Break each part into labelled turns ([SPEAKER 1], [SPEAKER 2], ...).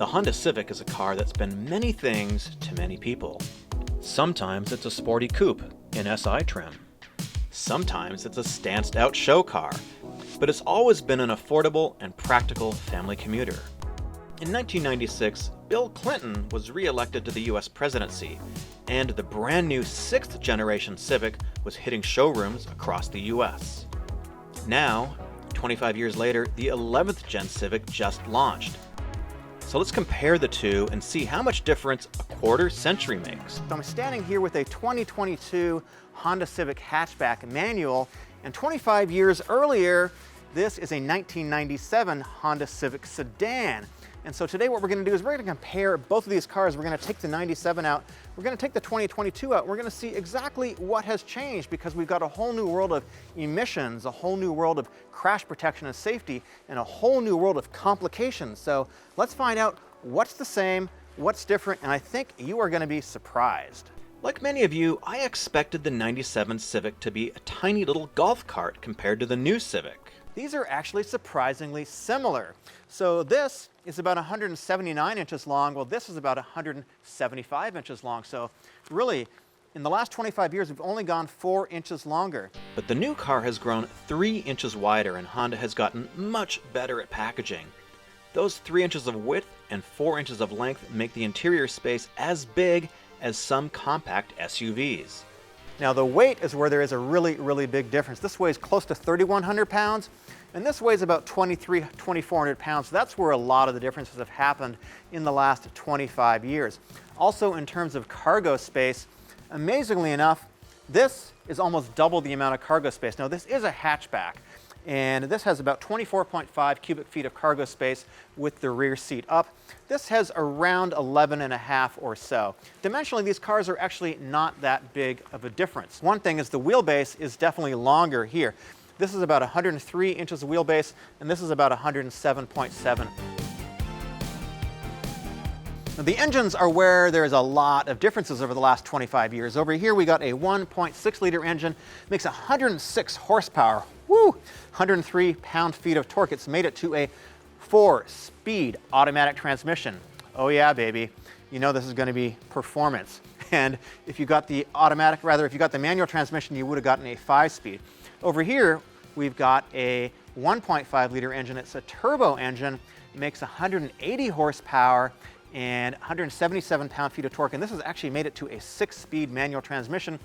[SPEAKER 1] The Honda Civic is a car that's been many things to many people. Sometimes it's a sporty coupe in SI trim. Sometimes it's a stanced-out show car, but it's always been an affordable and practical family commuter. In 1996, Bill Clinton was re-elected to the US presidency, and the brand new 6th generation Civic was hitting showrooms across the US. Now, 25 years later, the 11th gen Civic just launched. So let's compare the two and see how much difference a quarter century makes.
[SPEAKER 2] So I'm standing here with a 2022 Honda Civic hatchback manual, and 25 years earlier, this is a 1997 Honda Civic sedan. And so today what we're going to do is we're going to compare both of these cars. We're going to take the 97 out, we're going to take the 2022 out, we're going to see exactly what has changed, because we've got a whole new world of emissions, a whole new world of crash protection and safety, and a whole new world of complications. So let's find out what's the same, what's different, and I think you are going to be surprised.
[SPEAKER 1] Like many of you, I expected the 97 Civic to be a tiny little golf cart compared to the new Civic.
[SPEAKER 2] These are actually surprisingly similar. So this is about 179 inches long, while this is about 175 inches long. So really, in the last 25 years, we've only gone 4 inches longer.
[SPEAKER 1] But the new car has grown 3 inches wider, and Honda has gotten much better at packaging. Those 3 inches of width and 4 inches of length make the interior space as big as some compact SUVs.
[SPEAKER 2] Now the weight is where there is a really big difference. This weighs close to 3,100 pounds, and this weighs about 2,400 pounds. So that's where a lot of the differences have happened in the last 25 years. Also, in terms of cargo space, amazingly enough, this is almost double the amount of cargo space. Now this is a hatchback, and this has about 24.5 cubic feet of cargo space with the rear seat up. This has around 11.5 or so. Dimensionally, these cars are actually not that big of a difference. One thing is the wheelbase is definitely longer here. This is about 103 inches of wheelbase, and this is about 107.7. Now, the engines are where there's a lot of differences over the last 25 years. Over here we got a 1.6 liter engine, makes 106 horsepower. Woo! 103 pound-feet of torque. It's made it to a 4-speed automatic transmission. Oh yeah, baby. You know this is going to be performance. And if you got the automatic, rather, if you got the manual transmission, you would have gotten a 5-speed. Over here, we've got a 1.5 liter engine. It's a turbo engine. It makes 180 horsepower and 177 pound-feet of torque. And this has actually made it to a 6-speed manual transmission.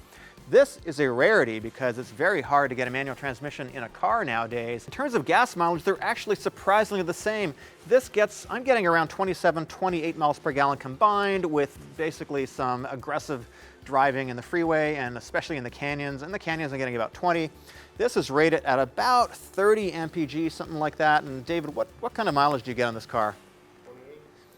[SPEAKER 2] This is a rarity because it's very hard to get a manual transmission in a car nowadays. In terms of gas mileage, they're actually surprisingly the same. I'm getting around 27, 28 miles per gallon combined, with basically some aggressive driving in the freeway and especially in the canyons. In the canyons, I'm getting about 20. This is rated at about 30 mpg, something like that. And David, what kind of mileage do you get on this car?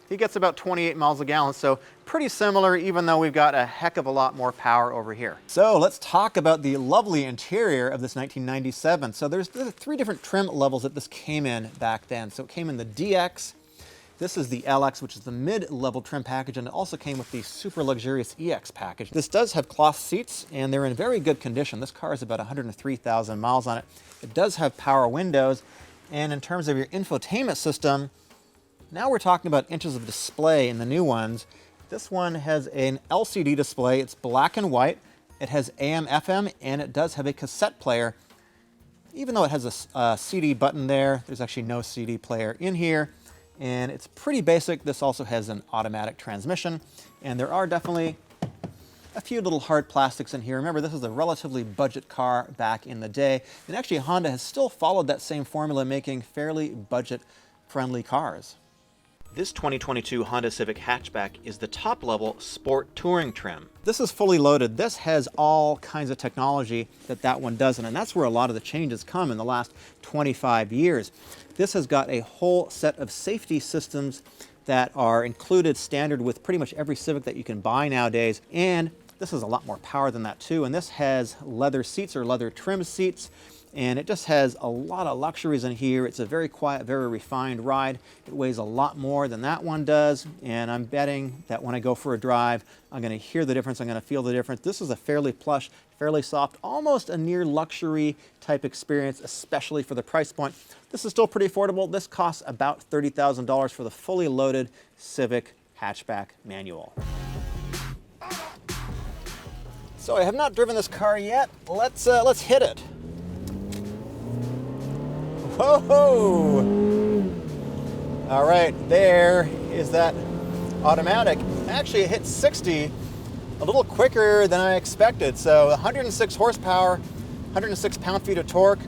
[SPEAKER 2] He gets about 28 miles a gallon, so pretty similar, even though we've got a heck of a lot more power over here. So let's talk about the lovely interior of this 1997. So there's 3 different trim levels that this came in back then. So it came in the DX, this is the LX, which is the mid-level trim package, and it also came with the super luxurious EX package. This does have cloth seats, and they're in very good condition. This car is about 103,000 miles on it. It does have power windows, and in terms of your infotainment system, now we're talking about inches of display in the new ones. This one has an LCD display. It's black and white. It has AM, FM, and it does have a cassette player. Even though it has a CD button there, there's actually no CD player in here. And it's pretty basic. This also has an automatic transmission. And there are definitely a few little hard plastics in here. Remember, this is a relatively budget car back in the day. And actually, Honda has still followed that same formula, making fairly budget-friendly cars.
[SPEAKER 1] This 2022 Honda Civic hatchback is the top-level sport touring trim.
[SPEAKER 2] This is fully loaded. This has all kinds of technology that one doesn't, and that's where a lot of the changes come in the last 25 years. This has got a whole set of safety systems that are included standard with pretty much every Civic that you can buy nowadays, and this has a lot more power than that too. And this has leather seats or leather trim seats. and it just has a lot of luxuries in here. It's a very quiet, very refined ride. It weighs a lot more than that one does, and I'm betting that when I go for a drive, I'm going to hear the difference, I'm going to feel the difference. This is a fairly plush, fairly soft, almost a near luxury type experience, especially for the price point. This is still pretty affordable. This costs about $30,000 for the fully loaded Civic hatchback manual. So I have not driven this car yet. Let's hit it. Whoa! All right, there is that automatic. Actually, it hit 60 a little quicker than I expected. So 106 horsepower, 106 pound-feet of torque.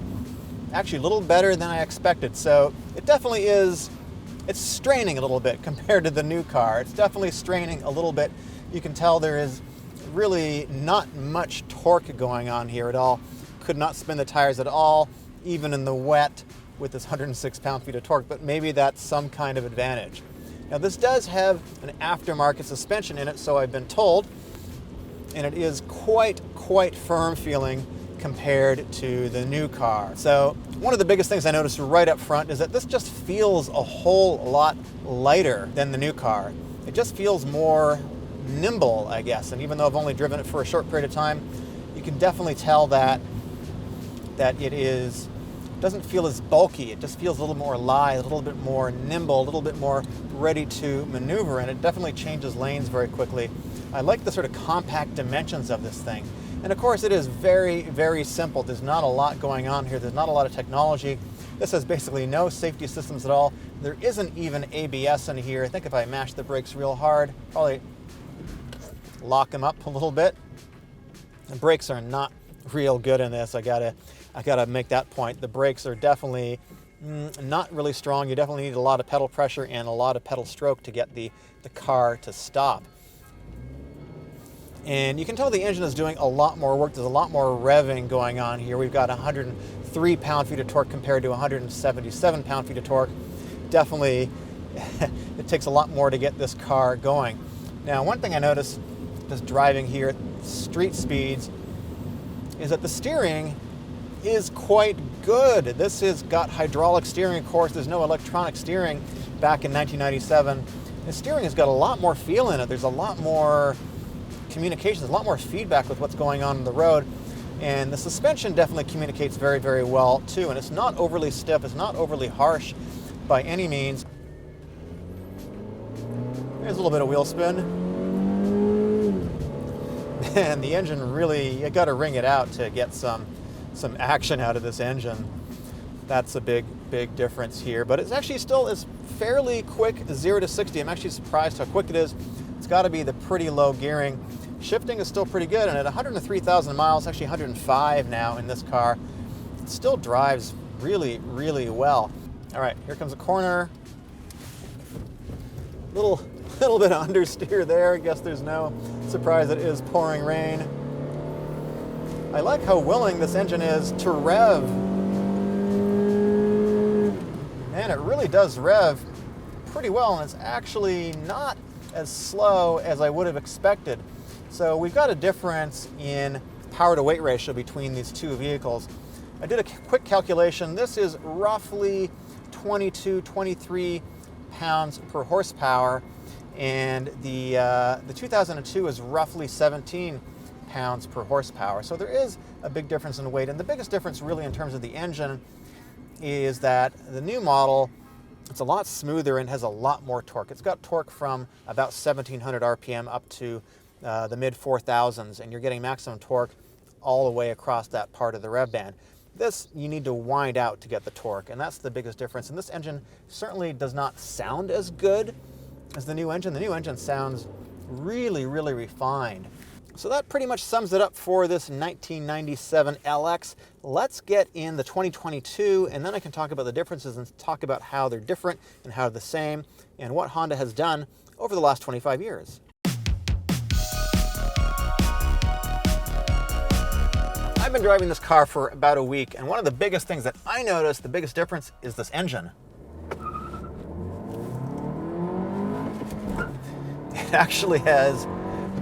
[SPEAKER 2] Actually, a little better than I expected. So it definitely is, it's straining a little bit compared to the new car. It's definitely straining a little bit. You can tell there is really not much torque going on here at all. Could not spin the tires at all, even in the wet with this 106 pound-feet of torque, but maybe that's some kind of advantage. Now this does have an aftermarket suspension in it, so I've been told, and it is quite firm feeling compared to the new car. So one of the biggest things I noticed right up front is that this just feels a whole lot lighter than the new car. It just feels more nimble, I guess, and even though I've only driven it for a short period of time, you can definitely tell that it doesn't feel as bulky. It just feels a little more lithe, a little bit more nimble, a little bit more ready to maneuver, and it definitely changes lanes very quickly. I like the sort of compact dimensions of this thing. And of course it is very simple. There's not a lot going on here. There's not a lot of technology. This has basically no safety systems at all. There isn't even ABS in here. I think if I mash the brakes real hard, probably lock them up a little bit. The brakes are not real good in this. I gotta make that point. The brakes are definitely not really strong. You definitely need a lot of pedal pressure and a lot of pedal stroke to get the car to stop. And you can tell the engine is doing a lot more work. There's a lot more revving going on here. We've got 103 pound-feet of torque compared to 177 pound-feet of torque. Definitely, it takes a lot more to get this car going. Now, one thing I noticed just driving here at street speeds is that the steering is quite good. This has got hydraulic steering, of course. There's no electronic steering back in 1997. The steering has got a lot more feel in it. There's a lot more communication, there's a lot more feedback with what's going on the road. And the suspension definitely communicates very well too. And it's not overly stiff, it's not overly harsh by any means. There's a little bit of wheel spin. And the engine really, you got to wring it out to get some action out of this engine. That's a big difference here. But it's actually still is fairly quick, 0 to 60. I'm actually surprised how quick it is. It's got to be the pretty low gearing. Shifting is still pretty good, and at 103,000 miles, actually 105 now in this car, it still drives really well. All right, here comes a corner. Little bit of understeer there. I guess there's no surprise it is pouring rain. I like how willing this engine is to rev. Man, it really does rev pretty well, and it's actually not as slow as I would have expected. So we've got a difference in power to weight ratio between these two vehicles. I did a quick calculation. This is roughly 23 pounds per horsepower, and the 2002 is roughly 17 pounds per horsepower. So there is a big difference in weight, and the biggest difference really in terms of the engine is that the new model, it's a lot smoother and has a lot more torque. It's got torque from about 1700 RPM up to the mid 4000s, and you're getting maximum torque all the way across that part of the rev band. This, you need to wind out to get the torque, and that's the biggest difference. And this engine certainly does not sound as good as the new engine. The new engine sounds really refined. So that pretty much sums it up for this 1997 LX. Let's get in the 2022, and then I can talk about the differences and talk about how they're different and how they're the same and what Honda has done over the last 25 years. I've been driving this car for about a week, and one of the biggest things that I noticed, the biggest difference, is this engine. It actually has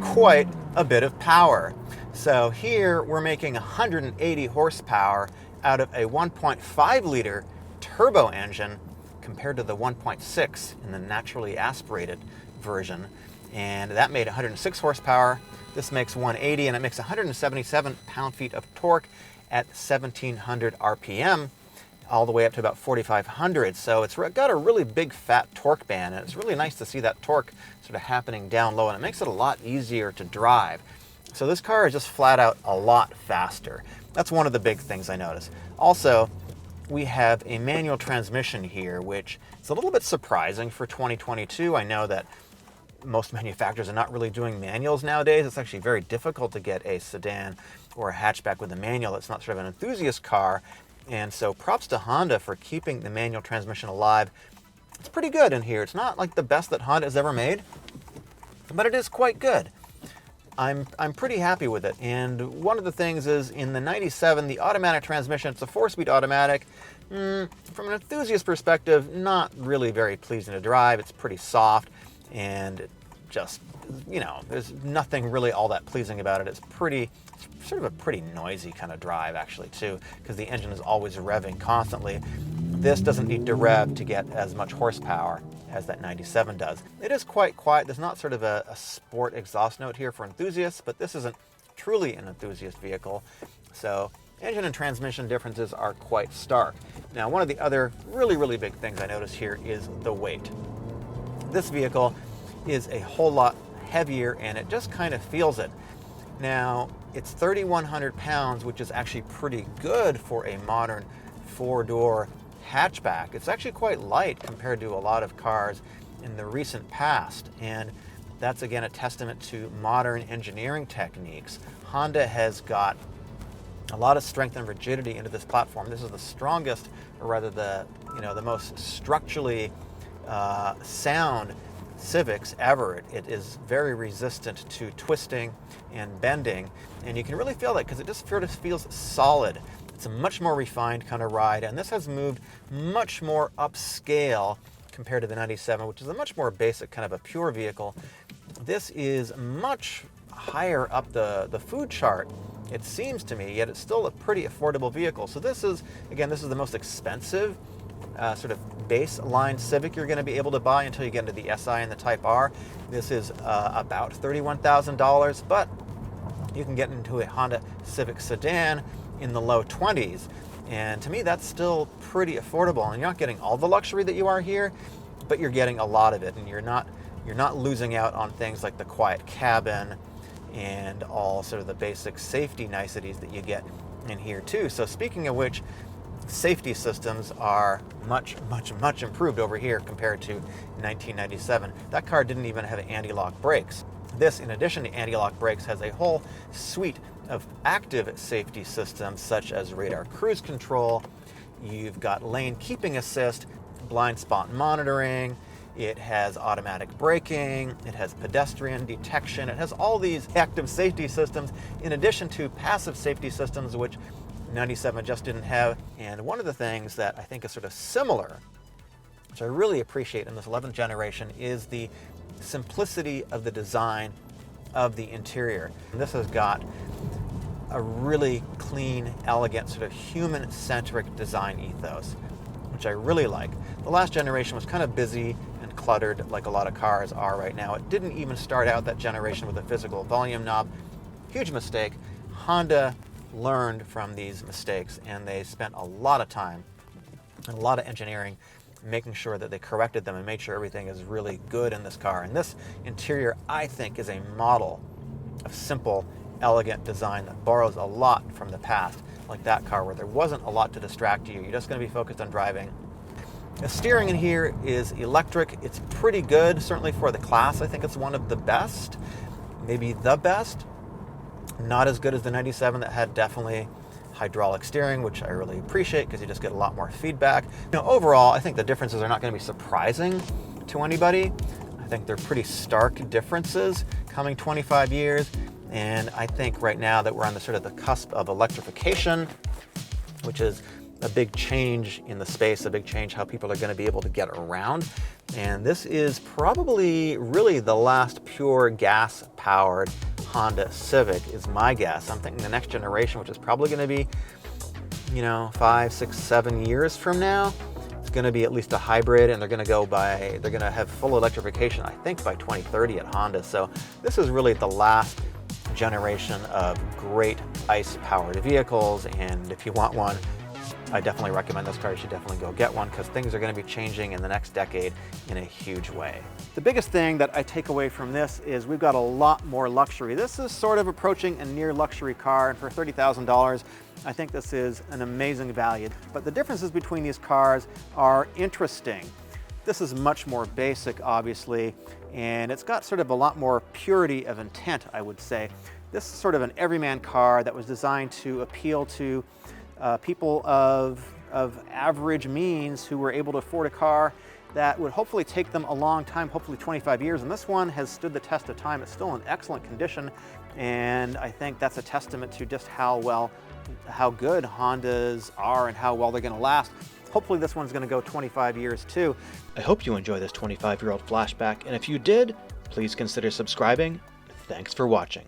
[SPEAKER 2] quite a bit of power. So here we're making 180 horsepower out of a 1.5 liter turbo engine compared to the 1.6 in the naturally aspirated version. And that made 106 horsepower. This makes 180, and it makes 177 pound-feet of torque at 1700 RPM, all the way up to about 4500. So it's got a really big fat torque band, and it's really nice to see that torque sort of happening down low, and it makes it a lot easier to drive. So this car is just flat out a lot faster. That's one of the big things I noticed. Also, we have a manual transmission here, which is a little bit surprising for 2022. I know that most manufacturers are not really doing manuals nowadays. It's actually very difficult to get a sedan or a hatchback with a manual that's not sort of an enthusiast car. And so props to Honda for keeping the manual transmission alive. It's pretty good in here. It's not like the best that Honda has ever made, but it is quite good. I'm pretty happy with it. And one of the things is in the 97, the automatic transmission, it's a 4-speed automatic. From an enthusiast perspective, not really very pleasing to drive. It's pretty soft, and it just, you know, there's nothing really all that pleasing about it. It's sort of a pretty noisy kind of drive actually too, because the engine is always revving constantly. This doesn't need to rev to get as much horsepower as that 97 does. It is quite quiet. There's not sort of a sport exhaust note here for enthusiasts, but this isn't truly an enthusiast vehicle. So engine and transmission differences are quite stark. Now, one of the other really big things I notice here is the weight. This vehicle is a whole lot heavier, and it just kind of feels it. Now, it's 3,100 pounds, which is actually pretty good for a modern 4-door hatchback. It's actually quite light compared to a lot of cars in the recent past, and that's again a testament to modern engineering techniques. Honda has got a lot of strength and rigidity into this platform. This is the strongest, or rather the most structurally sound Civics ever. It is very resistant to twisting and bending, and you can really feel that because it just feels solid. It's a much more refined kind of ride, and this has moved much more upscale compared to the 97, which is a much more basic kind of a pure vehicle. This is much higher up the food chart, it seems to me, yet it's still a pretty affordable vehicle. So this is the most expensive sort of baseline Civic you're going to be able to buy until you get into the SI and the Type R. This is about $31,000, but you can get into a Honda Civic sedan in the low 20s. And to me, that's still pretty affordable. And you're not getting all the luxury that you are here, but you're getting a lot of it. And you're not losing out on things like the quiet cabin and all sort of the basic safety niceties that you get in here too. So speaking of which, safety systems are much improved over here compared to 1997. That car didn't even have anti-lock brakes. This, in addition to anti-lock brakes, has a whole suite of active safety systems such as radar cruise control. You've got lane keeping assist, blind spot monitoring. It has automatic braking. It has pedestrian detection. It has all these active safety systems in addition to passive safety systems, which 97 just didn't have. And one of the things that I think is sort of similar, which I really appreciate in this 11th generation, is the simplicity of the design of the interior. And this has got a really clean, elegant, sort of human-centric design ethos, which I really like. The last generation was kind of busy and cluttered, like a lot of cars are right now. It didn't even start out that generation with a physical volume knob. Huge mistake. Honda learned from these mistakes, and they spent a lot of time and a lot of engineering making sure that they corrected them and made sure everything is really good in this car. And this interior, I think, is a model of simple, elegant design that borrows a lot from the past, like that car where there wasn't a lot to distract you. You're just going to be focused on driving. The steering in here is electric. It's pretty good, certainly for the class. I think it's one of the best, maybe the best. Not as good as the 97 that had definitely hydraulic steering, which I really appreciate because you just get a lot more feedback. Overall, I think the differences are not going to be surprising to anybody. I think they're pretty stark differences coming 25 years. And I think right now that we're on the sort of the cusp of electrification, which is a big change in the space, a big change how people are going to be able to get around. And this is probably really the last pure gas-powered Honda Civic is my guess. I'm thinking the next generation, which is probably going to be, 5, 6, 7 years from now, it's going to be at least a hybrid, and they're going to have full electrification, I think, by 2030 at Honda. So this is really the last generation of great ICE-powered vehicles, and if you want one, I definitely recommend this car. You should definitely go get one, because things are going to be changing in the next decade in a huge way. The biggest thing that I take away from this is we've got a lot more luxury. This is sort of approaching a near luxury car, and for $30,000, I think this is an amazing value. But the differences between these cars are interesting. This is much more basic, obviously, and it's got sort of a lot more purity of intent, I would say. This is sort of an everyman car that was designed to appeal to people of average means who were able to afford a car that would hopefully take them a long time, hopefully 25 years. And this one has stood the test of time. It's still in excellent condition. And I think that's a testament to just how good Hondas are and how well they're going to last. Hopefully this one's going to go 25 years too.
[SPEAKER 1] I hope you enjoy this 25-year-old flashback, and if you did, please consider subscribing. Thanks for watching.